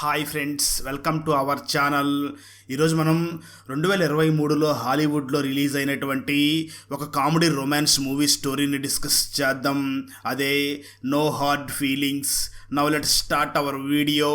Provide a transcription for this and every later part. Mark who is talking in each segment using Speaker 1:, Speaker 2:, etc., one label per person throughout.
Speaker 1: Hi friends, welcome to our channel. ఈరోజు మనం 2023లో హాలీవుడ్లో రిలీజ్ అయినటువంటి ఒక కామెడీ రొమాన్స్ మూవీ స్టోరీని డిస్కస్ చేద్దాం. అదే no hard feelings. Now let's start our video.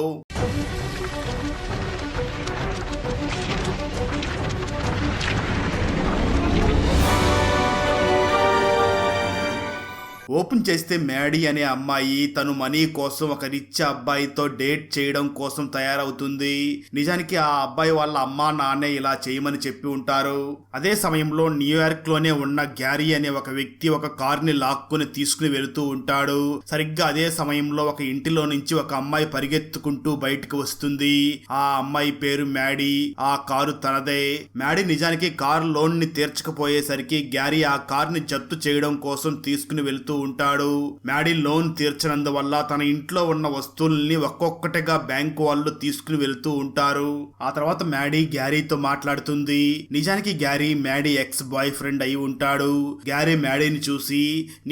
Speaker 1: Open చేస్తే మ్యాడీ అనే అమ్మాయి తను మనీ కోసం ఒక రిచ్ అబ్బాయితో డేట్ చేయడం కోసం తయారవుతుంది. నిజానికి ఆ అబ్బాయి వాళ్ళ అమ్మా నాన్నే ఇలా చేయమని చెప్పి ఉంటారు. అదే సమయంలో న్యూయార్క్ లోనే ఉన్న గ్యారీ అనే ఒక వ్యక్తి ఒక కార్ని లాక్కుని తీసుకుని వెళుతూ ఉంటాడు. సరిగ్గా అదే సమయంలో ఒక ఇంటిలో నుంచి ఒక అమ్మాయి పరిగెత్తుకుంటూ బయటకు వస్తుంది. ఆ అమ్మాయి పేరు మ్యాడీ. ఆ కారు తనదే. మ్యాడీ నిజానికి కారు లోన్ ని తీర్చకపోయేసరికి గ్యారీ ఆ కార్ని జప్తు చేయడం కోసం తీసుకుని వెళుతూ ఉంటాడు. మ్యాడీ లోన్ తీర్చనందువల్ల తన ఇంట్లో ఉన్న వస్తువుల్ని ఒక్కొక్కటిగా బ్యాంకు వాళ్ళు తీసుకుని వెళ్తూ ఉంటారు. ఆ తర్వాత మ్యాడీ గ్యారీతో మాట్లాడుతుంది. నిజానికి Gary Maddy ex boyfriend అయి ఉంటాడు. గ్యారీ మ్యాడీని చూసి,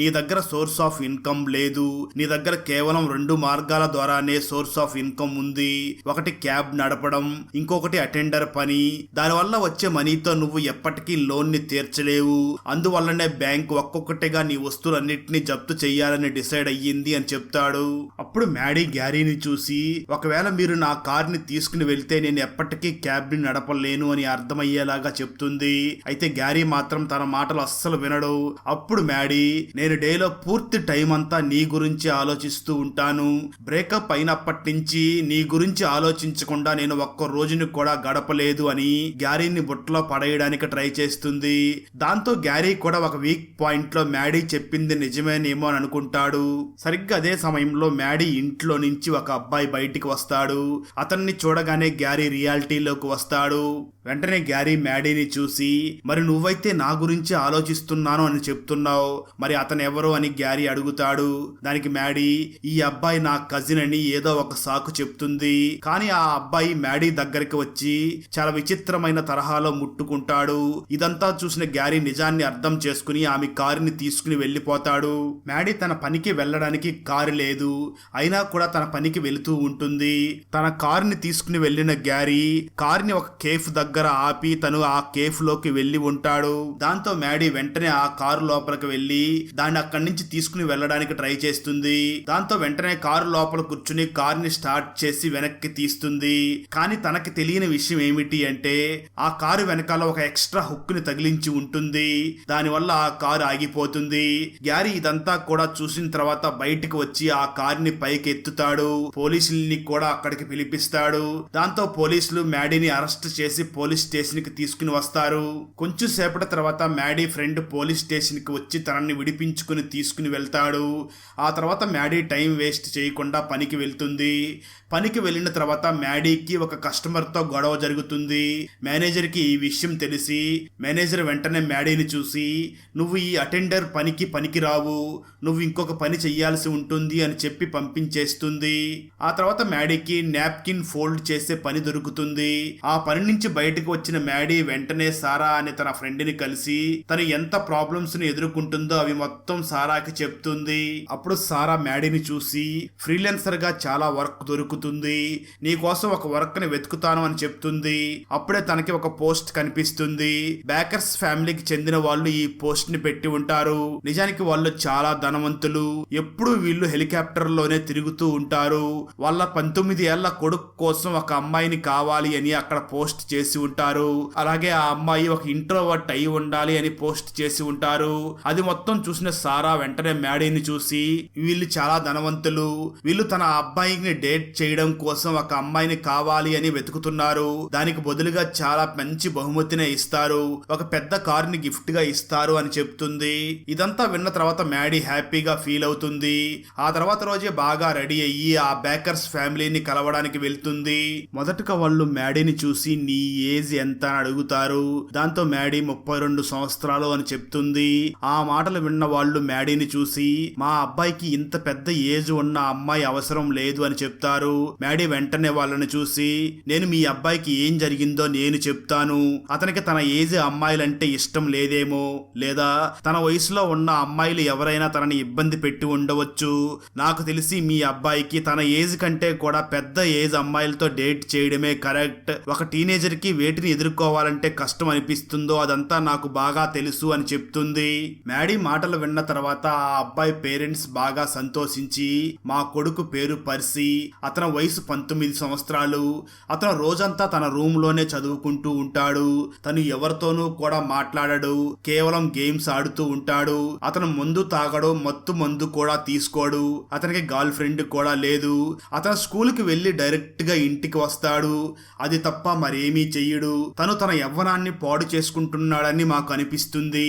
Speaker 1: నీ దగ్గర సోర్స్ ఆఫ్ ఇన్కమ్ లేదు, నీ దగ్గర కేవలం 2 మార్గాల ద్వారానే సోర్స్ ఆఫ్ ఇన్కమ్ ఉంది. ఒకటి క్యాబ్ నడపడం, ఇంకొకటి అటెండర్ పని. దానివల్ల వచ్చే మనీతో నువ్వు ఎప్పటికీ లోన్ ని తీర్చలేవు. అందువల్లనే బ్యాంక్ ఒక్కొక్కటిగా నీ వస్తువులన్నిటిని జప్తు చెయ్యాలని డిసైడ్ అయ్యింది అని చెప్తాడు. అప్పుడు మ్యాడీ గ్యారీని చూసి, ఒకవేళ మీరు నా కార్ని తీసుకుని వెళ్తే నేను ఎప్పటికీ క్యాబ్ ని నడపలేను అని అర్థమయ్యేలాగా చెప్తుంది. అయితే గ్యారీ మాత్రం తన మాటలు అస్సలు వినడు. అప్పుడు మ్యాడీ, నేను డేలో పూర్తి టైం అంతా నీ గురించి ఆలోచిస్తూ ఉంటాను. బ్రేకప్ అయినప్పటి నుంచి నీ గురించి ఆలోచించకుండా నేను ఒక్క రోజుని కూడా గడపలేదు అని గ్యారీని బుట్టలో పడేయడానికి ట్రై చేస్తుంది. దాంతో గ్యారీ కూడా ఒక వీక్ పాయింట్ లో మ్యాడీ చెప్పింది నిజమేనేమో అని అనుకుంటాడు. సరిగ్గా అదే సమయంలో మ్యాడీ ఇంట్లో నుంచి ఒక అబ్బాయి బయటికి వస్తాడు. అతన్ని చూడగానే గ్యారీ రియాలిటీలోకి వస్తాడు. వెంటనే గ్యారీ మ్యాడీని చూసి, మరి నువ్వైతే నా గురించి ఆలోచిస్తున్నాను అని చెప్తున్నావు, మరి అతను ఎవరు అని గ్యారీ అడుగుతాడు. దానికి మ్యాడీ, ఈ అబ్బాయి నా కజిన్ అని ఏదో ఒక సాకు చెప్తుంది. కానీ ఆ అబ్బాయి మ్యాడీ దగ్గరికి వచ్చి చాలా విచిత్రమైన తరహాలో ముట్టుకుంటాడు. ఇదంతా చూసిన గ్యారీ నిజాన్ని అర్థం చేసుకుని ఆమె కారుని తీసుకుని వెళ్ళిపోతాడు. మ్యాడీ తన పనికి వెళ్ళడానికి కారు లేదు, అయినా కూడా తన పనికి వెళుతూ ఉంటుంది. తన కారుని తీసుకుని వెళ్ళిన గ్యారీ కారుని ఒక కేఫ్ దగ్గర ఆపి తను ఆ కేఫ్ లోకి వెళ్లి ఉంటాడు. దాంతో మ్యాడీ వెంటనే ఆ కారు లోపలికి వెళ్లి దాన్ని అక్కడి నుంచి తీసుకుని వెళ్ళడానికి ట్రై చేస్తుంది. దాంతో వెంటనే కారు లోపల కూర్చుని కారుని స్టార్ట్ చేసి వెనక్కి తీస్తుంది. కానీ తనకి తెలియని విషయం ఏమిటి అంటే, ఆ కారు వెనకాల ఒక ఎక్స్ట్రా హుక్ ని తగిలించి ఉంటుంది. దానివల్ల ఆ కారు ఆగిపోతుంది. గ్యారీ ఇదంతా కూడా చూసిన తర్వాత బయటికి వచ్చి ఆ కార్ని పైకి ఎత్తుతాడు. పోలీసుల్ని కూడా అక్కడికి పిలిపిస్తాడు. దాంతో పోలీసులు మ్యాడీని అరెస్ట్ చేసి పోలీస్ స్టేషన్ కి తీసుకుని వస్తారు. కొంచెం సేపటి తర్వాత మ్యాడీ ఫ్రెండ్ పోలీస్ స్టేషన్ కి వచ్చి తనని విడిపించుకుని తీసుకుని వెళ్తాడు. ఆ తర్వాత మ్యాడీ టైం వేస్ట్ చేయకుండా పనికి వెళ్తుంది. పనికి వెళ్ళిన తర్వాత మ్యాడీకి ఒక కస్టమర్ తో గొడవ జరుగుతుంది. మేనేజర్ కి ఈ విషయం తెలిసి మేనేజర్ వెంటనే మ్యాడీని చూసి, నువ్వు ఈ అటెండర్ పనికి రావు, నువ్వు ఇంకొక పని చెయ్యాల్సి ఉంటుంది అని చెప్పి పంపించేస్తుంది. ఆ తర్వాత మ్యాడీకి నాప్కిన్ ఫోల్డ్ చేసే పని దొరుకుతుంది. ఆ పని నుంచి బయటకు వచ్చిన మ్యాడీ వెంటనే సారా అనే తన ఫ్రెండ్ ని కలిసి తను ఎంత ప్రాబ్లమ్స్ ని ఎదుర్కొంటుందో అవి మొత్తం సారాకి చెప్తుంది. అప్పుడు సారా మ్యాడీని చూసి, ఫ్రీలాన్సర్ గా చాలా వర్క్ దొరుకుతుంది, నీ కోసం ఒక వర్క్ ని వెతుకుతాను అని చెప్తుంది. అప్పుడే తనకి ఒక పోస్ట్ కనిపిస్తుంది. బేకర్స్ ఫ్యామిలీకి చెందిన వాళ్ళు ఈ పోస్ట్ ని పెట్టి ఉంటారు. నిజానికి వాళ్ళు చాలా ధనవంతులు. ఎప్పుడు వీళ్ళు హెలికాప్టర్ లోనే తిరుగుతూ ఉంటారు. వాళ్ళ 19 ఏళ్ల కొడుకు కోసం ఒక అమ్మాయిని కావాలి అని అక్కడ పోస్ట్ చేసి ఉంటారు. అలాగే ఆ అమ్మాయి ఒక ఇంట్రోవర్ట్ అయి ఉండాలి అని పోస్ట్ చేసి ఉంటారు. అది మొత్తం చూసిన సారా వెంటనే మ్యాడీని చూసి, వీళ్ళు చాలా ధనవంతులు, వీళ్ళు తన అబ్బాయిని డేట్ చేయడం కోసం ఒక అమ్మాయిని కావాలి అని వెతుకుతున్నారు, దానికి బదులుగా చాలా మంచి బహుమతినే ఇస్తారు, ఒక పెద్ద కారుని గిఫ్ట్ గా ఇస్తారు అని చెప్తుంది. ఇదంతా విన్న తర్వాత మ్యాడీ హ్యాపీగా ఫీల్ అవుతుంది. ఆ తర్వాత రోజే బాగా రెడీ అయ్యి ఆ బేకర్స్ ఫ్యామిలీని కలవడానికి వెళ్తుంది. మొదటగా వాళ్ళు మ్యాడీని చూసి, నీ ఏజ్ ఎంత అని అడుగుతారు. దాంతో మ్యాడీ 32 సంవత్సరాలు అని చెప్తుంది. ఆ మాటలు విన్న వాళ్ళు మ్యాడీని చూసి, మా అబ్బాయికి ఇంత పెద్ద ఏజ్ ఉన్న అమ్మాయి అవసరం లేదు అని చెప్తారు. మ్యాడీ వెంటనే వాళ్ళని చూసి, నేను మీ అబ్బాయికి ఏం జరిగిందో నేను చెప్తాను. అతనికి తన ఏజ్ అమ్మాయిలంటే ఇష్టం లేదేమో, లేదా తన వయసులో ఉన్న అమ్మాయిలు ఎవరైనా తనని ఇబ్బంది పెట్టి ఉండవచ్చు. నాకు తెలిసి మీ అబ్బాయికి తన ఏజ్ కంటే కూడా పెద్ద ఏజ్ అమ్మాయిలతో డేట్ చేయడమే కరెక్ట్. ఒక టీనేజర్ కి వేటిని ఎదుర్కోవాలంటే కష్టం అనిపిస్తుందో అదంతా నాకు బాగా తెలుసు అని చెప్తుంది. మ్యాడీ మాటలు విన్న తర్వాత ఆ అబ్బాయి పేరెంట్స్ బాగా సంతోషించి, మా కొడుకు పేరు పర్సీ, అతని వయసు 19 సంవత్సరాలు, అతను రోజంతా తన రూమ్ లోనే చదువుకుంటూ ఉంటాడు, తను ఎవరితోనూ కూడా మాట్లాడడు, కేవలం గేమ్స్ ఆడుతూ ఉంటాడు, అతను మందు తాగడు, మత్తు మందు కూడా తీసుకోడు, అతనికి గర్ల్ ఫ్రెండ్ కూడా లేదు, అతను స్కూల్ కి వెళ్లి డైరెక్ట్ గా ఇంటికి వస్తాడు, అది తప్ప మరేమీ చెయ్యడు, తను తన యవ్వనాన్ని పాడు చేసుకుంటున్నాడని మాకు అనిపిస్తుంది.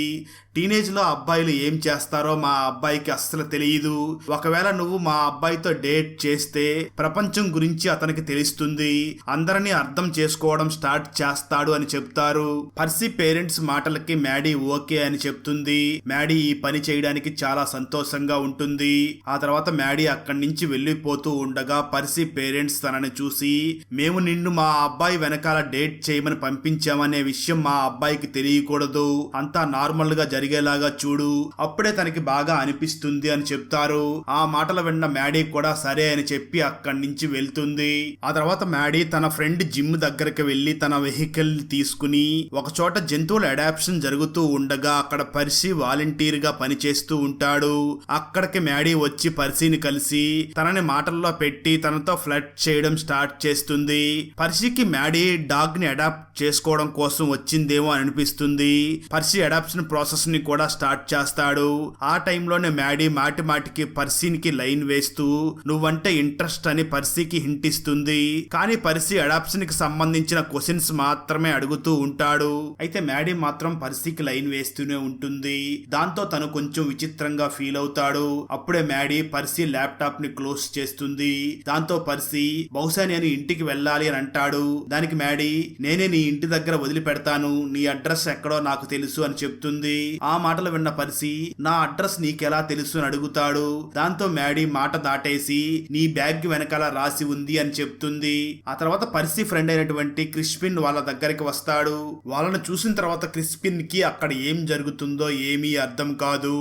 Speaker 1: టీనేజ్ లో అబ్బాయిలు ఏం చేస్తారో మా అబ్బాయికి అస్సలు తెలియదు. ఒకవేళ నువ్వు మా అబ్బాయితో డేట్ చేస్తే ప్రపంచం గురించి అతనికి తెలుస్తుంది, అందరినీ అర్థం చేసుకోవడం స్టార్ట్ చేస్తాడు అని చెప్తారు. పర్సీ పేరెంట్స్ మాటలకి మ్యాడీ ఓకే అని చెప్తుంది. మ్యాడీ ఈ పని చేయడానికి చాలా సంతోషంగా ఉంటుంది. ఆ తర్వాత మ్యాడీ అక్కడి నుంచి వెళ్లిపోతూ ఉండగా పర్సీ పేరెంట్స్ తనని చూసి, మేము నిన్ను మా అబ్బాయి వెనకాల డేట్ చేయమని పంపించామనే విషయం మా అబ్బాయికి తెలియకూడదు, అంతా నార్మల్ గా జరిగేలాగా చూడు, అప్పుడే తనకి బాగా అనిపిస్తుంది అని చెప్తారు. ఆ మాటలు విన్న మ్యాడీ కూడా సరే అని చెప్పి అక్కడి నుంచి వెళ్తుంది. ఆ తర్వాత మ్యాడీ తన ఫ్రెండ్ జిమ్ దగ్గరికి వెళ్లి తన వెహికల్ తీసుకుని ఒక చోట జంతువుల అడాప్షన్ జరుగుతూ ఉండగా అక్కడ పర్సీ వాలంటీర్ గా పనిచేస్తూ ఉంటాడు. అక్కడికి మ్యాడీ వచ్చి పర్సీని కలిసి తనని మాటల్లో పెట్టి తనతో ఫ్లర్ట్ చేయడం స్టార్ట్ చేస్తుంది. పర్సీకి మ్యాడీ డాగ్ ని అడాప్ట్ చేసుకోవడం కోసం వచ్చిందేమో అని అనిపిస్తుంది. పర్సీ అడాప్షన్ ప్రాసెస్ ని కూడా స్టార్ట్ చేస్తాడు. ఆ టైంలోనే మ్యాడీ మాటి మాటికి పర్సీకి లైన్ వేస్తూ నువ్వంటే ఇంట్రెస్ట్ అని పర్సీకి హింట్ ఇస్తుంది. కానీ పర్సీ అడాప్షన్ కి సంబంధించిన క్వశ్చన్స్ మాత్రమే అడుగుతూ ఉంటాడు. అయితే మ్యాడీ మాత్రం పర్సీకి లైన్ వేస్తూనే ఉంటుంది. దాంతో తను కొంచెం విచిత్రంగా ఫీల్ అవుతాడు. అప్పుడే మ్యాడీ పర్సీ ల్యాప్టాప్ ని క్లోజ్ చేస్తుంది. దాంతో పర్సీ బహుశా నేను ఇంటికి వెళ్ళాలి అని అంటాడు. దానికి మ్యాడీ, నేనే నీ ఇంటి దగ్గర వదిలిపెడతాను, నీ అడ్రస్ ఎక్కడో నాకు తెలుసు అని చెప్తుంది. ఆ మాటలు విన్న పర్సీ, నా అడ్రస్ నీకెలా తెలుసు అని అడుగుతాడు. దాంతో మ్యాడీ మాట దాటేసి నీ బ్యాగ్ వెనకాల రాసి ఉంది అని చెప్తుంది. ఆ తర్వాత పర్సీ ఫ్రెండ్ అయినటువంటి క్రిస్పిన్ వాళ్ళ దగ్గరికి వస్తాడు. వాళ్ళను చూసిన తర్వాత క్రిస్పిన్ కి అక్కడ ఏం జరుగుతుందో ఏమీ అర్థం కాదు.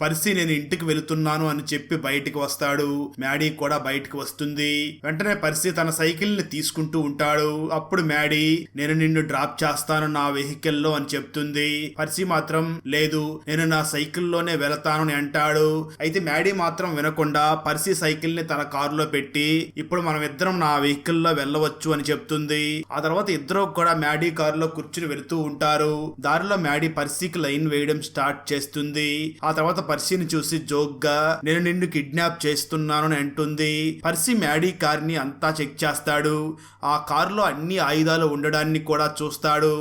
Speaker 1: పర్సీ నేను ఇంటికి వెళుతున్నాను అని చెప్పి బయటికి వస్తాడు. మ్యాడీ కూడా బయటికి వస్తుంది. వెంటనే పర్సీ తన సైకిల్ ని తీసుకుంటూ ఉంటాడు. అప్పుడు మ్యాడీ, నేను నిన్ను డ్రాప్ చేస్తాను నా వెహికల్లో అని చెప్తుంది. పర్సీ మాత్రం లేదు, నేను నా సైకిల్లోనే వెళతాను అని అంటాడు. అయితే మ్యాడీ మాత్రం వినకుండా పర్సీ సైకిల్ ని తన కారులో పెట్టి ఇప్పుడు మనం ఇద్దరం నా వెహికల్లో వెళ్ళవచ్చు అని చెప్తుంది. ఆ తర్వాత ఇద్దరు కూడా మ్యాడీ కారులో కూర్చుని వెళుతూ ఉంటారు. దారిలో మ్యాడీ పర్సీకి లైన్ వేయడం స్టార్ట్ చేస్తుంది. ఆ తర్వాత పర్సీని చూసి జోక్ గా నేను నిన్ను కిడ్నాప్ చేస్తున్నాను అని అంటుంది. పర్సీ మ్యాడీ కార్ ని అంతా చెక్ చేస్తాడు. ఆ కారులో అన్ని ఆయుధాలు ఉండడాన్ని కూడా చూస్తాడు.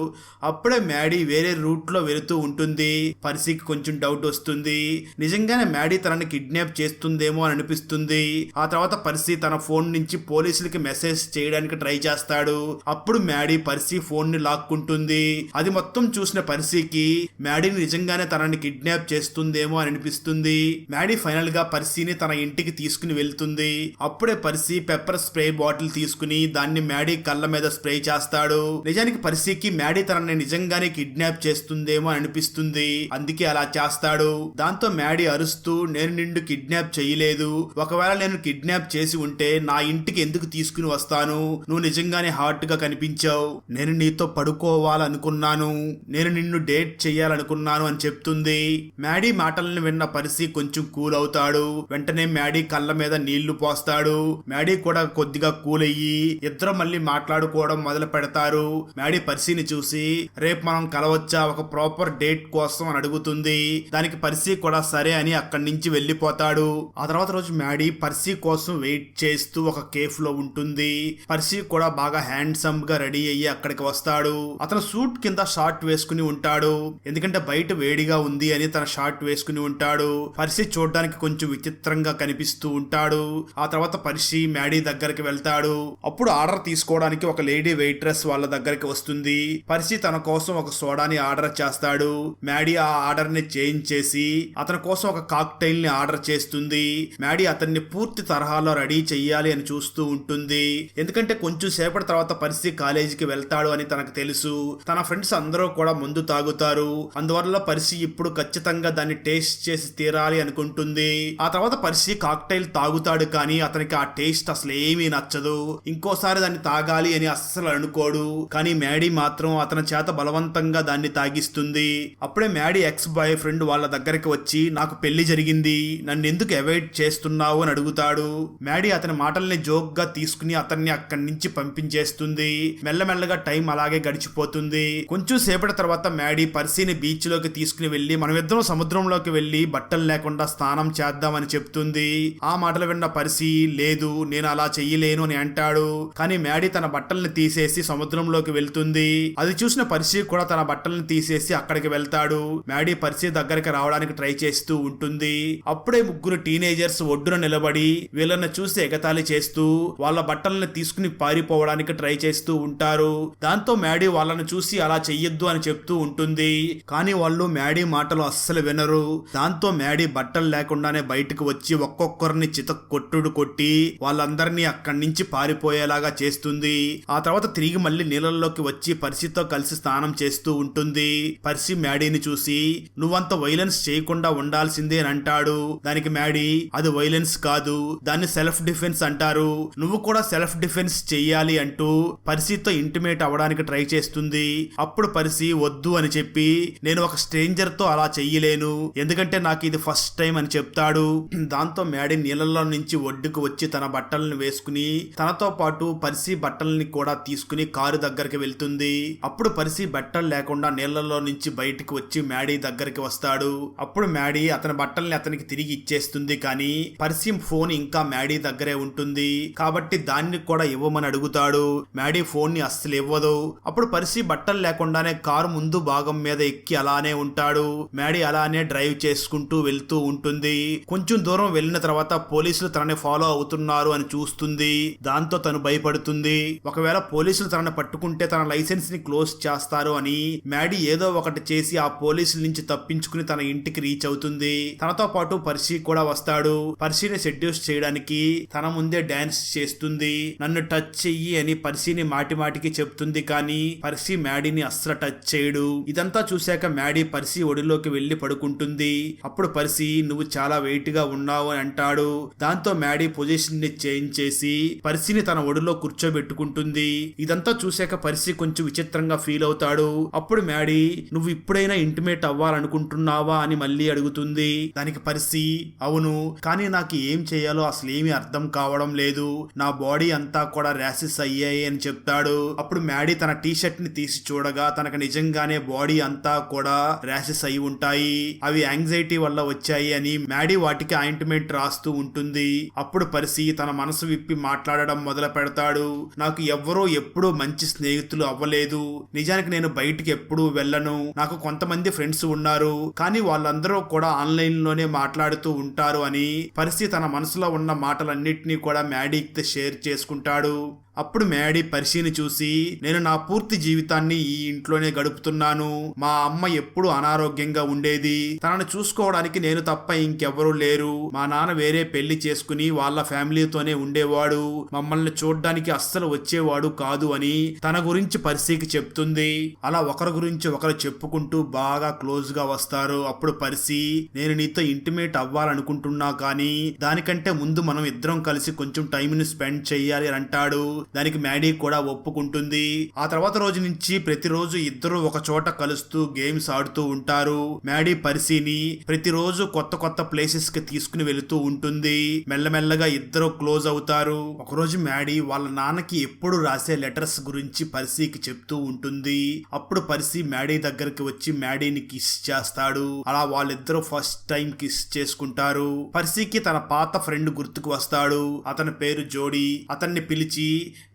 Speaker 1: అప్పుడే మ్యాడీ వేరే రూట్ లో వెళుతూ ఉంటుంది. పర్సీకి కొంచెం డౌట్ వస్తుంది. నిజంగానే మ్యాడీ తనని కిడ్నాప్ చేస్తుందేమో అని అనిపిస్తుంది. ఆ తర్వాత పర్సీ తన ఫోన్ నుంచి పోలీసులకి మెసేజ్ చేయడానికి ట్రై చేస్తాడు. అప్పుడు మ్యాడీ పర్సీ ఫోన్ ని లాక్కుంటుంది. అది మొత్తం చూసిన పర్సీకి మ్యాడీని నిజంగానే తనని కిడ్నాప్ చేస్తుందేమో అని అనిపిస్తుంది. మ్యాడీ ఫైనల్ గా పర్సీని తన ఇంటికి తీసుకుని వెళ్తుంది. అప్పుడే పర్సీ పెప్పర్ స్ప్రే బాటిల్ తీసుకుని దాన్ని మ్యాడీ కళ్ళ మీద స్ప్రే చేస్తాడు. నిజానికి పర్సీకి మ్యాడీ తనని నిజంగానే కిడ్నాప్ చేస్తుందేమో అని అనిపిస్తుంది. అందుకే అలా చేస్తాడు. దాంతో మ్యాడీ అరుస్తూ, నేను నిన్ను కిడ్నాప్ చేయలేదు, ఒకవేళ నేను కిడ్నాప్ చేసి ఉంటే నా ఇంటికి ఎందుకు తీసుకుని వస్తాను, నువ్వు నిజంగానే హాట్ గా కనిపించావు, నేను నీతో పడుకోవాలనుకున్నాను, నేను నిన్ను డేట్ చెయ్యాలనుకున్నాను అని చెప్తుంది. మ్యాడీ మాటలను విన్న పర్సీ కొంచెం కూల్ అవుతాడు. వెంటనే మ్యాడీ కళ్ళ మీద నీళ్లు పోస్తాడు. మ్యాడీ కూడా కొద్దిగా కూల్ అయ్యి ఇద్దరు మళ్ళీ మాట్లాడుకోవడం మొదలు పెడతారు. మ్యాడీ పర్సీని చూసి రేపు మనం కలవచ్చా ఒక ప్రాపర్ డేట్ కోసం అని అడుగుతుంది. దానికి పర్సీ కూడా సరే అని అక్కడి నుంచి వెళ్లిపోతాడు. ఆ తర్వాత రోజు మ్యాడీ పర్సీ కోసం వెయిట్ చేస్తూ ఒక కేఫ్ లో ఉంటుంది. పర్సీ కూడా బాగా హ్యాండ్సమ్ గా రెడీ అయ్యి అక్కడికి వస్తాడు. అతను సూట్ కింద షార్ట్ వేసుకుని ఉంటాడు. ఎందుకంటే బయట వేడిగా ఉంది అని తన షార్ట్ వేసుకుని ఉంటాడు. పర్సీ చూడడానికి కొంచెం విచిత్రంగా కనిపిస్తూ ఉంటాడు. ఆ తర్వాత పర్సీ మ్యాడీ దగ్గరికి వెళ్తాడు. అప్పుడు ఆర్డర్ తీసుకోవడానికి ఒక లేడీ వెయిట్రెస్ వాళ్ళ దగ్గరికి వస్తుంది. పర్సీ తన కోసం ఒక సోడాని ఆర్డర్ చేస్తాడు. మ్యాడీ ఆ ఆర్డర్ ని చేంజ్ చేసి అతని కోసం ఒక కాక్టైల్ ని ఆర్డర్ చేస్తుంది. మ్యాడీ అతన్ని పూర్తి తరహాలో రెడీ చెయ్యాలి అని చూస్తూ ఉంటుంది. ఎందుకంటే కొంచెం సేపటి తర్వాత పర్సీ కాలేజీకి వెళ్తాడు అని తనకు తెలుసు. తన ఫ్రెండ్స్ అందరూ కూడా మందు తాగుతారు. అందువల్ల పర్సీ ఇప్పుడు ఖచ్చితంగా దాన్ని టేస్ట్ చేసి తీరాలి అనుకుంటుంది. ఆ తర్వాత పర్సీ కాక్టైల్ తాగుతాడు, కానీ అతనికి ఆ టేస్ట్ అసలు ఏమీ నచ్చదు. ఇంకోసారి దాన్ని తాగాలి అని అస్సలు అనుకోడు. కానీ మ్యాడీ మాత్రం అతని చేత బలవంతంగా దాన్ని తాగిస్తుంది. అప్పుడే మ్యాడీ ఎక్స్ బాయ్ ఫ్రెండ్ వాళ్ళ దగ్గరికి వచ్చి, నాకు పెళ్లి జరిగింది, నన్ను ఎందుకు అవాయిడ్ చేస్తున్నావు అని అడుగుతాడు. మ్యాడీ అతని మాటల్ని జోక్ గా తీసుకుని అతన్ని అక్కడి నుంచి పంపించేస్తుంది. మెల్లమెల్లగా టైం అలాగే గడిచిపోతుంది. కొంచెం సేపటి తర్వాత మ్యాడీ పర్సీని బీచ్ లోకి తీసుకుని వెళ్లి, మనమిద్దరం సముద్రంలోకి వెళ్లి బట్టలు లేకుండా స్నానం చేద్దామని చెప్తుంది. ఆ మాటలు విన్న పర్సీ, లేదు నేను అలా చెయ్యలేను అని అంటాడు. కానీ మ్యాడీ తన బట్టల్ని తీసేసి సముద్రంలోకి వెళ్తుంది. అది చూసిన పర్సీ కూడా తన బట్టల్ని తీసేసి అక్కడికి వెళ్తాడు. మ్యాడీ పర్సీ దగ్గరికి రావడానికి ట్రై చేస్తూ ఉంటుంది. అప్పుడే ముగ్గురు టీనేజర్స్ ఒడ్డున నిలబడి వీళ్ళని చూసి ఎగతాళి చేస్తూ వాళ్ళ బట్టల్ని తీసుకుని పారిపోవడానికి ట్రై చేస్తూ ఉంటారు. దాంతో మ్యాడీ వాళ్ళని చూసి అలా చెయ్యొద్దు అని చెప్తూ ఉంటుంది. కానీ వాళ్ళు మ్యాడీ మాటలు అస్సలు వినరు. దాంతో మ్యాడీ బట్టలు లేకుండానే బయటకు వచ్చి ఒక్కొక్కరిని కొట్టుడు కొట్టి వాళ్ళందరినీ అక్కడి నుంచి పారిపోయేలాగా చేస్తుంది. ఆ తర్వాత తిరిగి మళ్ళీ నీళ్ళల్లోకి వచ్చి పర్సీతో కలిసి స్నానం చేస్తూ ఉంటుంది. పర్సీ మ్యాడీని చూసి, నువ్వంత వైలెన్స్ చేయకుండా ఉండాల్సిందే అని అంటాడు. దానికి మ్యాడీ, అది వైలెన్స్ కాదు, దాన్ని సెల్ఫ్ డిఫెన్స్ అంటారు, నువ్వు కూడా సెల్ఫ్ డిఫెన్స్ చెయ్యాలి అంటూ పర్సీతో ఇంటిమేట్ అవ్వడానికి ట్రై చేస్తుంది. అప్పుడు పర్సీ వద్దు అని చెప్పి, నేను ఒక స్ట్రేంజర్ తో అలా చెయ్యలేను, ఎందుకంటే నాకు ఇది ఫస్ట్ టైం అని చెప్తాడు. దాంతో మ్యాడీ నీళ్ళల్లో నుంచి ఒడ్డుకు వచ్చి తన బట్టలను వేసుకుని తనతో పాటు పర్సీ బట్టల్ని కూడా తీసుకుని కారు దగ్గరికి వెళ్తుంది. అప్పుడు పర్సీ బట్టలు లేకుండా నీళ్ళల్లో నుంచి బయటికి వచ్చి మ్యాడీ దగ్గరికి వస్తాడు. అప్పుడు మ్యాడీ అతని బట్టల్ని అతనికి తిరిగి ఇచ్చేస్తుంది. కానీ పర్సీ ఫోన్ ఇంకా మ్యాడీ దగ్గరే ఉంటుంది కాబట్టి దాన్ని కూడా ఇవ్వమని అడుగుతాడు. మ్యాడీ ఫోన్ ని అస్సలు ఇవ్వదు. అప్పుడు పర్సీ బట్టలు లేకుండానే కారు ముందు భాగం మీద ఎక్కి అలానే ఉంటాడు. మ్యాడీ అలానే డ్రైవ్ చేసుకుంటూ వెళ్తూ ఉంటుంది. కొంచెం దూరం వెళ్ళిన తర్వాత పోలీసులు తనని ఫాలో అవుతున్నారు అని చూస్తుంది. దాంతో తను భయపడుతుంది. ఒకవేళ పోలీసులు తనని పట్టుకుంటే తన లైసెన్స్ ని క్లోజ్ చేస్తారు అని మ్యాడీ ఏదో ఒకటి చేసి ఆ పోలీసుల నుంచి తప్పించుకుని తన ఇంటికి రీచ్ అవుతుంది. తనతో పాటు పర్సీ కూడా వస్తాడు. పర్సీని సెడ్యూస్ చేయడానికి తన ముందే డాన్స్ చేస్తుంది. నన్ను టచ్ చెయ్యి అని పర్సీని మాటి మాటికి చెప్తుంది. కానీ పర్సీ మ్యాడీని అస్సలు టచ్ చేయడు. ఇదంతా చూశాక మ్యాడీ పర్సీ ఒడిలోకి వెళ్లి పడుకుంటుంది. అప్పుడు పర్సీ, నువ్వు చాలా వెయిట్ గా ఉన్నావు అని అంటాడు. దాంతో మ్యాడీ పొజిషన్ ని చేంజ్ చేసి పర్సీని తన ఒడిలో కూర్చోబెట్టుకుంటుంది. ఇదంతా చూశాక పర్సీ కొంచెం విచిత్రంగా ఫీల్ అవుతాడు. అప్పుడు మ్యాడీ, నువ్వు ఇప్పుడైనా ఇంటిమేట్ అవ్వాలనుకుంటున్నావా అని మళ్ళీ అడుగుతుంది. దానికి పర్సీ, అవును, కానీ నాకు ఏం చేయాలో అసలు ఏమీ అర్థం కావడం లేదు, నా బాడీ అంతా కూడా ర్యాషెస్ అయ్యాయి అని చెప్తాడు. అప్పుడు మ్యాడీ తన టీ షర్ట్ ని తీసి చూడగా తనకు నిజంగానే బాడీ అంతా కూడా ర్యాషెస్ అయి ఉంటాయి. అవి యాంగ్జైటీ వల్ల వచ్చాయి అని మ్యాడీ వాటికి ఆయింట్మెంట్ రాస్తూ ఉంటుంది. అప్పుడు పర్సీ తన మనసు విప్పి మాట్లాడడం మొదలు పెడతాడు. నాకు ఎవ్వరూ ఎప్పుడూ మంచి స్నేహితులు అవ్వలేదు. నిజానికి నేను బయటికి ఎప్పుడూ వెళ్ళను. నాకు కొంతమంది ఫ్రెండ్స్ ఉన్నారు, కానీ వాళ్ళందరూ కూడా ఆన్లైన్ లోనే మాట్లాడుతూ ఉంటారు అని పర్సీ తన మనసులో ఉన్న మాటలన్నిటినీ కూడా మ్యాడీకి షేర్ చేసుకుంటాడు. అప్పుడు మ్యాడీ పర్సీని చూసి, నేను నా పూర్తి జీవితాన్ని ఈ ఇంట్లోనే గడుపుతున్నాను. మా అమ్మ ఎప్పుడు అనారోగ్యంగా ఉండేది. తనను చూసుకోవడానికి నేను తప్ప ఇంకెవ్వరూ లేరు. మా నాన్న వేరే పెళ్లి చేసుకుని వాళ్ళ ఫ్యామిలీతోనే ఉండేవాడు. మమ్మల్ని చూడ్డానికి అస్సలు వచ్చేవాడు కాదు అని తన గురించి పర్సీకి చెప్తుంది. అలా ఒకరి గురించి ఒకరు చెప్పుకుంటూ బాగా క్లోజ్ గా వస్తారు. అప్పుడు పర్సీ, నేను నీతో ఇంటిమేట్ అవ్వాలనుకుంటున్నా, కానీ దానికంటే ముందు మనం ఇద్దరం కలిసి కొంచెం టైం ని స్పెండ్ చెయ్యాలి అని అంటాడు. దానికి మ్యాడీ కూడా ఒప్పుకుంటుంది. ఆ తర్వాత రోజు నుంచి ప్రతిరోజు ఇద్దరు ఒక చోట కలుస్తూ గేమ్స్ ఆడుతూ ఉంటారు. మ్యాడీ పర్సీని ప్రతిరోజు కొత్త కొత్త ప్లేసెస్ కి తీసుకుని వెళుతూ ఉంటుంది. మెల్లమెల్లగా ఇద్దరు క్లోజ్ అవుతారు. ఒకరోజు మ్యాడీ వాళ్ళ నాన్నకి ఎప్పుడు రాసే లెటర్స్ గురించి పర్సీకి చెప్తూ ఉంటుంది. అప్పుడు పర్సీ మ్యాడీ దగ్గరికి వచ్చి మ్యాడీని కిస్ చేస్తాడు. అలా వాళ్ళిద్దరూ ఫస్ట్ టైం కిస్ చేసుకుంటారు. పర్సీకి తన పాత ఫ్రెండ్ గుర్తుకు వస్తాడు. అతని పేరు జోడీ. అతన్ని పిలిచి,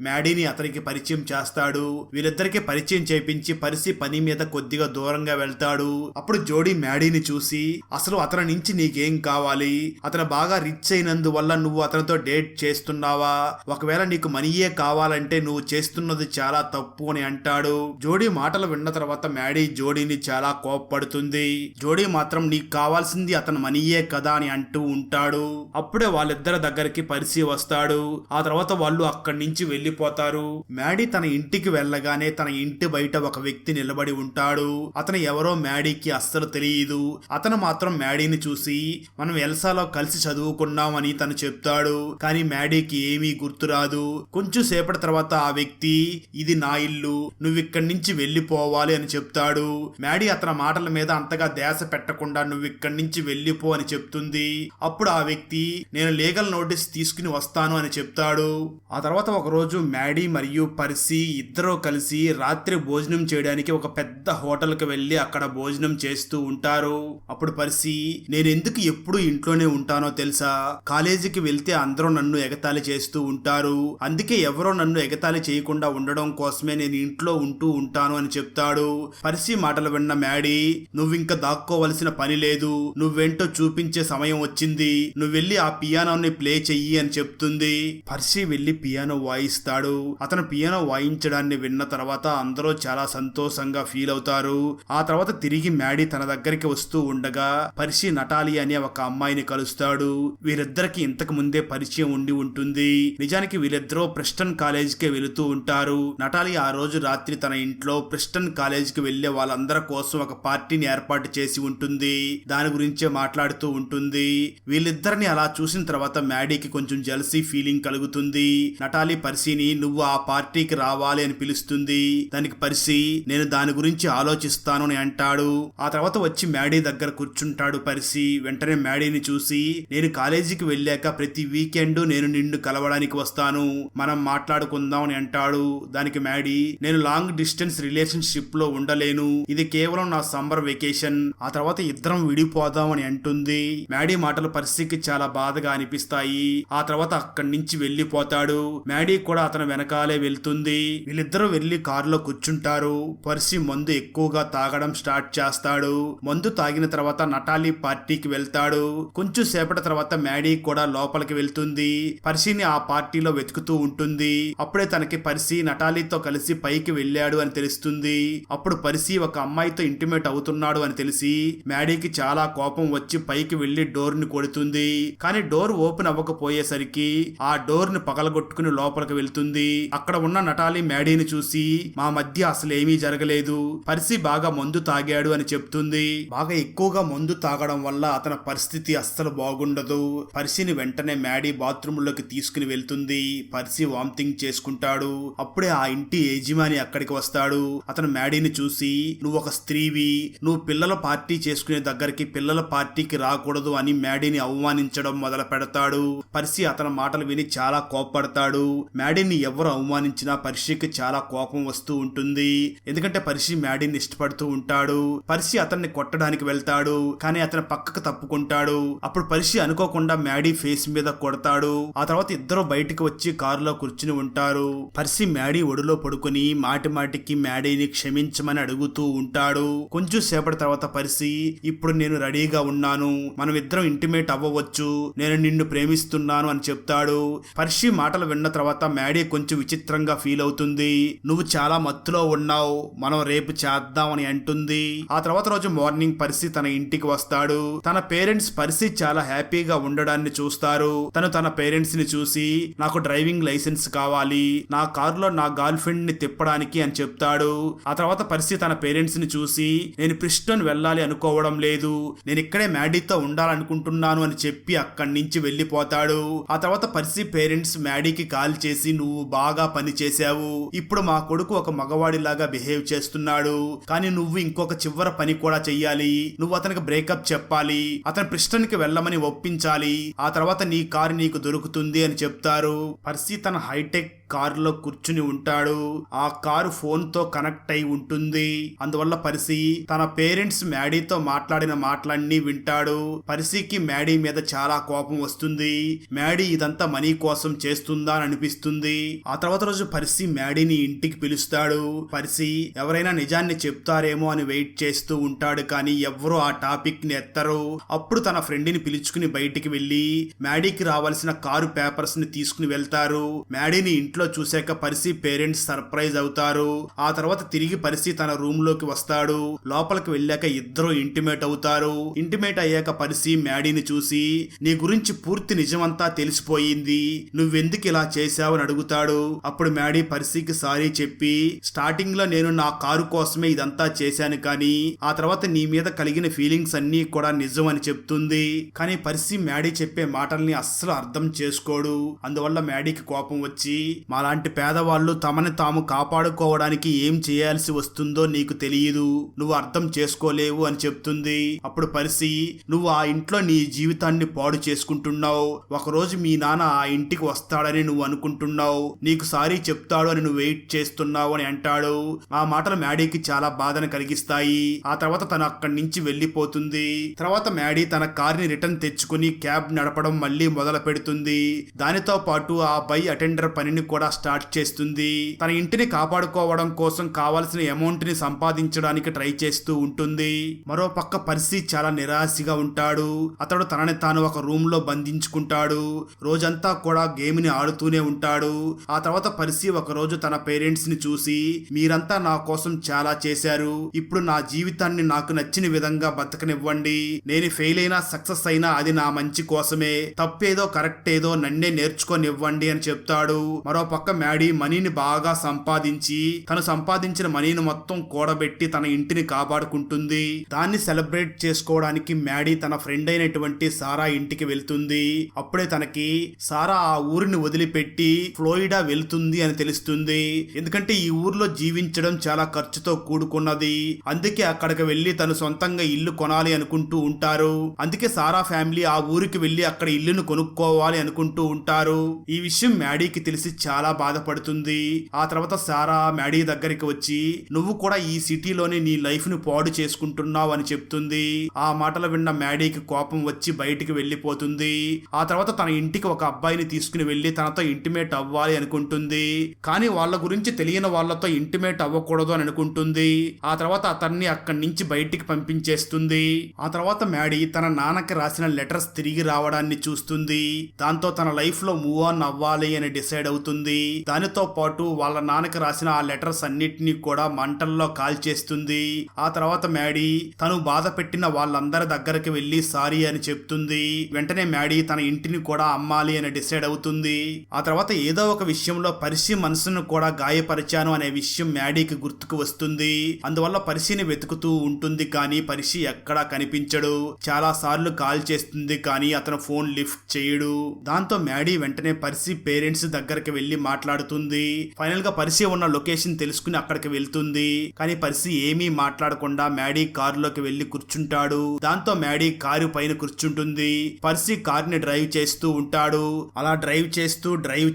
Speaker 1: మ్యాడీని అతనికి పరిచయం చేస్తాడు. వీళ్ళిద్దరికి పరిచయం చేపించి పర్సీ పని మీద కొద్దిగా దూరంగా వెళ్తాడు. అప్పుడు జోడీ మ్యాడీని చూసి, అసలు అతని నుంచి నీకేం కావాలి? అతను బాగా రిచ్ అయినందువల్ల నువ్వు అతనితో డేట్ చేస్తున్నావా? ఒకవేళ నీకు మనీయే కావాలంటే నువ్వు చేస్తున్నది చాలా తప్పు అని అంటాడు. జోడీ మాటలు విన్న తర్వాత మ్యాడీ జోడీని చాలా కోప్పడుతుంది. జోడీ మాత్రం నీకు కావాల్సింది అతని మనీయే కదా అని అంటూ ఉంటాడు. అప్పుడే వాళ్ళిద్దరి దగ్గరికి పర్సీ వస్తాడు. ఆ తర్వాత వాళ్ళు అక్కడి నుంచి వెళ్లిపోతారు. మ్యాడీ తన ఇంటికి వెళ్ళగానే తన ఇంటి బయట ఒక వ్యక్తి నిలబడి ఉంటాడు. అతను ఎవరో మ్యాడీకి అస్సలు తెలియదు. అతను మాత్రం మ్యాడీని చూసి మనం ఎల్సాలో కలిసి చదువుకున్నామని తను చెప్తాడు. కానీ మ్యాడీకి ఏమీ గుర్తురాదు. కొంచెం సేపటి తర్వాత ఆ వ్యక్తి, ఇది నా ఇల్లు, నువ్వు ఇక్కడి నుంచి వెళ్లిపోవాలి అని చెప్తాడు. మ్యాడీ అతని మాటల మీద అంతగా ధ్యాస పెట్టకుండా నువ్వు ఇక్కడి నుంచి వెళ్లిపో అని చెప్తుంది. అప్పుడు ఆ వ్యక్తి, నేను లీగల్ నోటీస్ తీసుకుని వస్తాను అని చెప్తాడు. ఆ తర్వాత ఒక రోజు మ్యాడీ మరియు పర్సీ ఇద్దరూ కలిసి రాత్రి భోజనం చేయడానికి ఒక పెద్ద హోటల్కి వెళ్లి అక్కడ భోజనం చేస్తూ ఉంటారు. అప్పుడు పర్సీ, నేనెందుకు ఎప్పుడు ఇంట్లోనే ఉంటానో తెలుసా? కాలేజీకి వెళ్తే అందరూ నన్ను ఎగతాళి చేస్తూ ఉంటారు. అందుకే ఎవరో నన్ను ఎగతాళి చేయకుండా ఉండడం కోసమే నేను ఇంట్లో ఉంటూ ఉంటాను అని చెప్తాడు. పర్సీ మాటలు విన్న మ్యాడీ, నువ్వింక దాక్కోవలసిన పని లేదు, నువ్వేంటో చూపించే సమయం వచ్చింది, నువ్వు వెళ్ళి ఆ పియానోని ప్లే చెయ్యి అని చెప్తుంది. పర్సీ వెళ్లి పియానో వాయిస్తాడు. అతను పియానో వాయించడాన్ని విన్న తర్వాత అందరూ చాలా సంతోషంగా ఫీల్ అవుతారు. ఆ తర్వాత తిరిగి మ్యాడీ తన దగ్గరికి వస్తూ ఉండగా పర్సీ నటాలి అనే ఒక అమ్మాయిని కలుస్తాడు. వీరిద్దరికి ఇంతకు ముందే పరిచయం ఉండి ఉంటుంది. నిజానికి వీళ్ళిద్దరూ ప్రెస్టన్ కాలేజీకి వెళుతూ ఉంటారు. నటాలి ఆ రోజు రాత్రి తన ఇంట్లో ప్రెస్టన్ కాలేజీకి వెళ్లే వాళ్ళందరి కోసం ఒక పార్టీని ఏర్పాటు చేసి ఉంటుంది. దాని గురించే మాట్లాడుతూ ఉంటుంది. వీళ్ళిద్దరిని అలా చూసిన తర్వాత మ్యాడీకి కొంచెం జెలసీ ఫీలింగ్ కలుగుతుంది. నటాలి పర్సీని నువ్వు ఆ పార్టీకి రావాలి అని పిలుస్తుంది. దానికి పర్సీ, నేను దాని గురించి ఆలోచిస్తాను అని అంటాడు. ఆ తర్వాత వచ్చి మ్యాడీ దగ్గర కూర్చుంటాడు పర్సీ. వెంటనే మ్యాడీని చూసి, నేను కాలేజీకి వెళ్ళాక ప్రతి వీకెండ్ నేను నిన్ను కలవడానికి వస్తాను, మనం మాట్లాడుకుందాం అని అంటాడు. దానికి మ్యాడీ, నేను లాంగ్ డిస్టెన్స్ రిలేషన్షిప్ లో ఉండలేను, ఇది కేవలం నా సమ్మర్ వెకేషన్, ఆ తర్వాత ఇద్దరం విడిపోదాం అని అంటుంది. మ్యాడీ మాటలు పర్సీకి చాలా బాధగా అనిపిస్తాయి. ఆ తర్వాత అక్కడి నుంచి వెళ్లిపోతాడు. మ్యాడీ కూడా అతను వెనకాలే వెళ్తుంది. వీళ్ళిద్దరూ వెళ్లి కారులో కూర్చుంటారు. పర్సీ మందు ఎక్కువగా తాగడం స్టార్ట్ చేస్తాడు. మందు తాగిన తర్వాత నటాలి పార్టీకి వెళ్తాడు. కొంచెం సేపటి తర్వాత మ్యాడీ కూడా లోపలికి వెళ్తుంది. పర్సీని ఆ పార్టీలో వెతుకుతూ ఉంటుంది. అప్పుడే తనకి పర్సీ నటాలితో కలిసి పైకి వెళ్ళాడు అని తెలుస్తుంది. అప్పుడు పర్సీ ఒక అమ్మాయితో ఇంటిమేట్ అవుతున్నాడు అని తెలిసి మ్యాడీకి చాలా కోపం వచ్చి పైకి వెళ్లి డోర్ ని కొడుతుంది. కానీ డోర్ ఓపెన్ అవ్వకపోయేసరికి ఆ డోర్ ని పగలగొట్టుకుని లోపలికి వెళ్తుంది. అక్కడ ఉన్న నటాలి మ్యాడీని చూసి, మా మధ్య అసలు ఏమీ జరగలేదు, పర్సీ బాగా మందు తాగాడు అని చెప్తుంది. బాగా ఎక్కువగా మందు తాగడం వల్ల అతని పరిస్థితి అస్సలు బాగుండదు. పర్సీని వెంటనే మ్యాడీ బాత్రూమ్ లోకి తీసుకుని వెళ్తుంది. పర్సీ వామిటింగ్ చేసుకుంటాడు. అప్పుడే ఆ ఇంటి యజమాని అక్కడికి వస్తాడు. అతను మ్యాడీని చూసి, నువ్వు ఒక స్త్రీవి, నువ్వు పిల్లల పార్టీ చేసుకునే దగ్గరికి పిల్లల పార్టీకి రాకూడదు అని మ్యాడీని అవమానించడం మొదలు పెడతాడు. పర్సీ అతని మాటలు విని చాలా కోపపడతాడు. మ్యాడీని ఎవరు అవమానించినా పర్సీకి చాలా కోపం వస్తూ ఉంటుంది. ఎందుకంటే పర్సీ మ్యాడీని ఇష్టపడుతూ ఉంటాడు. పర్సీ అతన్ని కొట్టడానికి వెళ్తాడు. కానీ అతను పక్కకు తప్పుకుంటాడు. అప్పుడు పర్సీ అనుకోకుండా మ్యాడీ ఫేస్ మీద కొడతాడు. ఆ తర్వాత ఇద్దరు బయటికి వచ్చి కారులో కూర్చుని ఉంటారు. పర్సీ మ్యాడీ ఒడిలో పడుకుని మాటి మాటికి మ్యాడీని క్షమించమని అడుగుతూ ఉంటాడు. కొంచెం సేపటి తర్వాత పర్సీ, ఇప్పుడు నేను రెడీగా ఉన్నాను, మనం ఇద్దరం ఇంటిమేట్ అవ్వవచ్చు, నేను నిన్ను ప్రేమిస్తున్నాను అని చెప్తాడు. పర్సీ మాటలు విన్న తర్వాత మ్యాడీ కొంచెం విచిత్రంగా ఫీల్ అవుతుంది. నువ్వు చాలా మత్తులో ఉన్నావు, మనం రేపు చేద్దామని అంటుంది. ఆ తర్వాత రోజు మార్నింగ్ పర్సీ తన ఇంటికి వస్తాడు. తన పేరెంట్స్ పర్సీ చాలా హ్యాపీగా ఉండడాన్ని చూస్తారు. తను తన పేరెంట్స్ ని చూసి, నాకు డ్రైవింగ్ లైసెన్స్ కావాలి, నా కారులో నా గర్ల్ ఫ్రెండ్ ని తిప్పడానికి అని చెప్తాడు. ఆ తర్వాత పర్సీ తన పేరెంట్స్ ని చూసి, నేను ప్రిస్టన్ వెళ్ళాలి అనుకోవడం లేదు, నేను ఇక్కడే మ్యాడీతో ఉండాలనుకుంటున్నాను అని చెప్పి అక్కడి నుంచి వెళ్లిపోతాడు. ఆ తర్వాత పర్సీ పేరెంట్స్ మ్యాడీకి కాల్ చేసి, నువ్వు బాగా పని చేశావు, ఇప్పుడు మా కొడుకు ఒక మగవాడిలాగా బిహేవ్ చేస్తున్నాడు, కానీ నువ్వు ఇంకొక చివర పని కూడా చెయ్యాలి, నువ్వు అతనికి బ్రేకప్ చెప్పాలి, అతను ప్రిస్టన్ కి వెళ్ళమని ఒప్పించాలి, ఆ తర్వాత నీ కారు నీకు దొరుకుతుంది అని చెప్తారు. పర్సీ తన హైటెక్ కారులో కూర్చుని ఉంటాడు. ఆ కారు ఫోన్ తో కనెక్ట్ అయి ఉంటుంది. అందువల్ల పర్సీ తన పేరెంట్స్ మ్యాడీతో మాట్లాడిన మాటలన్నీ వింటాడు. పర్సీకి మ్యాడీ మీద చాలా కోపం వస్తుంది. మ్యాడీ ఇదంతా మనీ కోసం చేస్తుందా అని అనిపిస్తుంది. ఆ తర్వాత రోజు పర్సీ మ్యాడీని ఇంటికి పిలుస్తాడు. పర్సీ ఎవరైనా నిజాన్ని చెప్తారేమో అని వెయిట్ చేస్తూ ఉంటాడు, కానీ ఎవ్వరూ ఆ టాపిక్ ని ఎత్తరు. అప్పుడు తన ఫ్రెండ్ ని పిలుచుకుని బయటికి వెళ్లి మ్యాడీకి రావాల్సిన కారు పేపర్స్ ని తీసుకుని వెళ్తారు. మ్యాడీని ఇంట్లో చూశాక పర్సీ పేరెంట్స్ సర్ప్రైజ్ అవుతారు. ఆ తర్వాత తిరిగి పర్సీ తన రూమ్ లోకి వస్తాడు. లోపలికి వెళ్ళాక ఇద్దరు ఇంటిమేట్ అవుతారు. ఇంటిమేట్ అయ్యాక పర్సీ మ్యాడీని చూసి నీ గురించి పూర్తి నిజమంతా తెలిసిపోయింది, నువ్వెందుకు ఇలా చేశావని అడుగుతాడు. అప్పుడు మ్యాడీ పర్సీకి సారీ చెప్పి స్టార్టింగ్ లో నేను నా కారు కోసమే ఇదంతా చేశాను, కానీ ఆ తర్వాత నీ మీద కలిగిన ఫీలింగ్స్ అన్నీ కూడా నిజం అని చెప్తుంది. కానీ పర్సీ మ్యాడీ చెప్పే మాటల్ని అస్సలు అర్థం చేసుకోడు. అందువల్ల మ్యాడీకి కోపం వచ్చి మాలాంటి పేదవాళ్ళు తమని తాము కాపాడుకోవడానికి ఏం చేయాల్సి వస్తుందో నీకు తెలియదు, నువ్వు అర్థం చేసుకోలేవు అని చెప్తుంది. అప్పుడు పర్సీ నువ్వు ఆ ఇంట్లో నీ జీవితాన్ని పాడు చేసుకుంటున్నావు. ఒకరోజు మీ నాన్న ఆ ఇంటికి వస్తాడని నువ్వు అనుకుంటున్నావు, నీకు సారీ చెప్తాడు అని నువ్వు వెయిట్ చేస్తున్నావు అని అంటాడు. ఆ మాటలు మ్యాడీకి చాలా బాధను కలిగిస్తాయి. ఆ తర్వాత తను అక్కడి నుంచి వెళ్లిపోతుంది. తర్వాత మ్యాడీ తన కార్ని రిటర్న్ తెచ్చుకుని క్యాబ్ నడపడం మళ్ళీ మొదలు పెడుతుంది. దానితో పాటు ఆ బై అటెండర్ పనిని కూడా స్టార్ట్ చేస్తుంది. తన ఇంటిని కాపాడుకోవడం కోసం కావాల్సిన అమౌంట్ ని సంపాదించడానికి ట్రై చేస్తూ ఉంటుంది. మరో పక్క పర్సీ చాలా నిరాశగా ఉంటాడు. అతడు తనని తాను ఒక రూమ్ లో బంధించుకుంటాడు. రోజంతా కూడా గేమ్ ని ఆడుతూనే ఉంటాడు. ఆ తర్వాత పర్సీ ఒక రోజు తన పేరెంట్స్ ని చూసి మీరంతా నా కోసం చాలా చేశారు, ఇప్పుడు నా జీవితాన్ని నాకు నచ్చిన విధంగా బతకనివ్వండి, నేను ఫెయిల్ అయినా సక్సెస్ అయినా అది నా మంచి కోసమే, తప్పేదో కరెక్ట్ ఏదో నన్నే నేర్చుకోనివ్వండి అని చెప్తాడు. మరో పక్క మ్యాడీ మనీని బాగా సంపాదించి తను సంపాదించిన మనీని మొత్తం కూడబెట్టి తన ఇంటిని కాపాడుకుంటుంది. దాన్ని సెలబ్రేట్ చేసుకోవడానికి మ్యాడీ తన ఫ్రెండ్ అయినటువంటి సారా ఇంటికి వెళ్తుంది. అప్పుడే తనకి సారా ఆ ఊరిని వదిలిపెట్టి ఫ్లోరిడా వెళ్తుంది అని తెలుస్తుంది. ఎందుకంటే ఈ ఊర్లో జీవించడం చాలా ఖర్చుతో కూడుకున్నది. అందుకే అక్కడికి వెళ్లి తను సొంతంగా ఇల్లు కొనాలి అనుకుంటూ ఉంటారు. అందుకే సారా ఫ్యామిలీ ఆ ఊరికి వెళ్లి అక్కడ ఇల్లును కొనుక్కోవాలి అనుకుంటూ ఉంటారు. ఈ విషయం మ్యాడీకి తెలిసి చాలా బాధపడుతుంది. ఆ తర్వాత సారా మ్యాడీ దగ్గరికి వచ్చి నువ్వు కూడా ఈ సిటీలోనే నీ లైఫ్ ను పాడు చేసుకుంటున్నావు అని చెప్తుంది. ఆ మాటలు విన్న మ్యాడీకి కోపం వచ్చి బయటికి వెళ్లిపోతుంది. ఆ తర్వాత తన ఇంటికి ఒక అబ్బాయిని తీసుకుని వెళ్లి తనతో ఇంటిమేట్ అవ్వాలి అనుకుంటుంది. కానీ వాళ్ళ గురించి తెలియని వాళ్ళతో ఇంటిమేట్ అవ్వకూడదు అని అనుకుంటుంది. ఆ తర్వాత అతన్ని అక్కడి నుంచి బయటికి పంపించేస్తుంది. ఆ తర్వాత మ్యాడీ తన నాన్నకి రాసిన లెటర్స్ తిరిగి రావడాన్ని చూస్తుంది. దాంతో తన లైఫ్ లో మూవ్ ఆన్ అవ్వాలి అని డిసైడ్ అవుతుంది. దానితో పాటు వాళ్ళ నాన్నకి రాసిన ఆ లెటర్స్ అన్నిటినీ కూడా మంటల్లో కాల్చేస్తుంది. ఆ తర్వాత మ్యాడీ తను బాధ పెట్టిన వాళ్ళందరి దగ్గరికి వెళ్లి సారీ అని చెప్తుంది. వెంటనే మ్యాడీ తన ఇంటిని కూడా అమ్మాలి అని డిసైడ్ అవుతుంది. ఆ తర్వాత ఏదో ఒక విషయంలో పర్సీ మనసును కూడా గాయపరిచాను అనే విషయం మ్యాడీకి గుర్తుకు వస్తుంది. అందువల్ల పర్సీని వెతుకుతూ ఉంటుంది, కానీ పర్సీ ఎక్కడా కనిపించడు. చాలా సార్లు కాల్ చేస్తుంది, కానీ అతను ఫోన్ లిఫ్ట్ చేయడు. దాంతో మ్యాడీ వెంటనే పర్సీ పేరెంట్స్ దగ్గరికి వెళ్లి మాట్లాడుతుంది. ఫైనల్ గా పర్సీ ఉన్న లొకేషన్ తెలుసుకుని అక్కడికి వెళ్తుంది. కానీ పర్సీ ఏమీ మాట్లాడకుండా మ్యాడీ కారులోకి వెళ్లి కూర్చుంటాడు. దాంతో మ్యాడీ కారు పైన కూర్చుంటుంది. పర్సీ కార్ని డ్రైవ్ చేస్తూ ఉంటాడు. అలా డ్రైవ్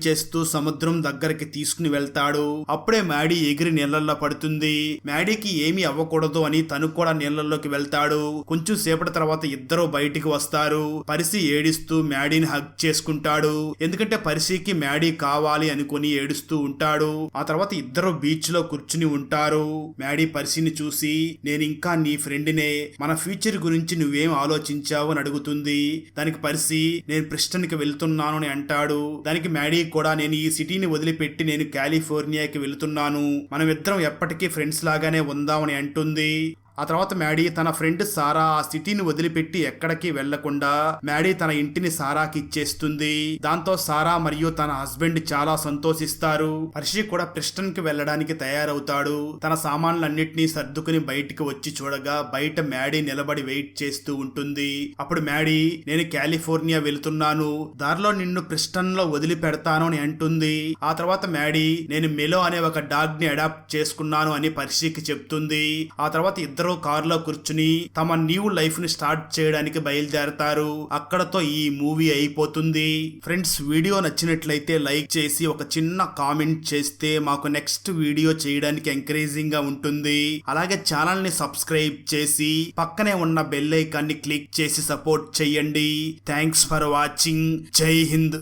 Speaker 1: చేస్తూ సముద్రం దగ్గరికి తీసుకుని వెళ్తాడు. అప్పుడే మ్యాడీ ఎగిరి నీళ్లలో పడుతుంది. మ్యాడీకి ఏమీ అవ్వకూడదు అని తను కూడా నీళ్లలోకి వెళ్తాడు. కొంచెం సేపటి తర్వాత ఇద్దరు బయటికి వస్తారు. పర్సీ ఏడుస్తూ మ్యాడీని హగ్ చేసుకుంటాడు. ఎందుకంటే పర్సీకి మ్యాడీ కావాలి అనుకుని ఏడుస్తూ ఉంటాడు. ఆ తర్వాత ఇద్దరు బీచ్ లో కూర్చుని ఉంటారు. మ్యాడీ పర్సీని చూసి నేను ఇంకా నీ ఫ్రెండ్నే, మన ఫ్యూచర్ గురించి నువ్వేం ఆలోచించావు అని అడుగుతుంది. దానికి పర్సీ నేను ప్రిస్టన్ కి వెళ్తున్నాను అని అంటాడు. దానికి మ్యాడీ కూడా నేను ఈ సిటీని వదిలిపెట్టి నేను కాలిఫోర్నియాకి వెళ్తున్నాను, మనమిద్దరం ఎప్పటికీ ఫ్రెండ్స్ లాగానే ఉందామని అంటుంది. ఆ తర్వాత మ్యాడీ తన ఫ్రెండ్ సారా ఆ సిటీని వదిలిపెట్టి ఎక్కడికి వెళ్లకుండా మ్యాడీ తన ఇంటిని సారాకి ఇచ్చేస్తుంది. దాంతో సారా మరియు తన హస్బెండ్ చాలా సంతోషిస్తారు. పర్సీ కూడా ప్రిస్టన్ కి వెళ్లడానికి తయారవుతాడు. తన సామాన్లన్నిటినీ సర్దుకుని బయటికి వచ్చి చూడగా బయట మ్యాడీ నిలబడి వెయిట్ చేస్తూ ఉంటుంది. అప్పుడు మ్యాడీ నేను కాలిఫోర్నియా వెళ్తున్నాను, దారిలో నిన్ను ప్రిస్టన్ లో వదిలి పెడతాను అని అంటుంది. ఆ తర్వాత మ్యాడీ నేను మెలో అనే ఒక డాగ్ ని అడాప్ట్ చేసుకున్నాను అని పర్సీకి చెప్తుంది. ఆ తర్వాత ఇద్దరు వాళ్ళిద్దరూ కారులో కూర్చుని తమ న్యూ లైఫ్ ని స్టార్ట్ చేయడానికి బయలుదేరతారు. అక్కడతో ఈ మూవీ అయిపోతుంది. ఫ్రెండ్స్, వీడియో నచ్చినట్లయితే లైక్ చేసి ఒక చిన్న కామెంట్ చేస్తే మాకు నెక్స్ట్ వీడియో చేయడానికి ఎంకరేజింగ్ గా ఉంటుంది. అలాగే ఛానల్ ని సబ్స్క్రైబ్ చేసి పక్కనే ఉన్న బెల్ ఐకాన్ ని క్లిక్ చేసి సపోర్ట్ చేయండి. Thanks for watching. జై హింద్.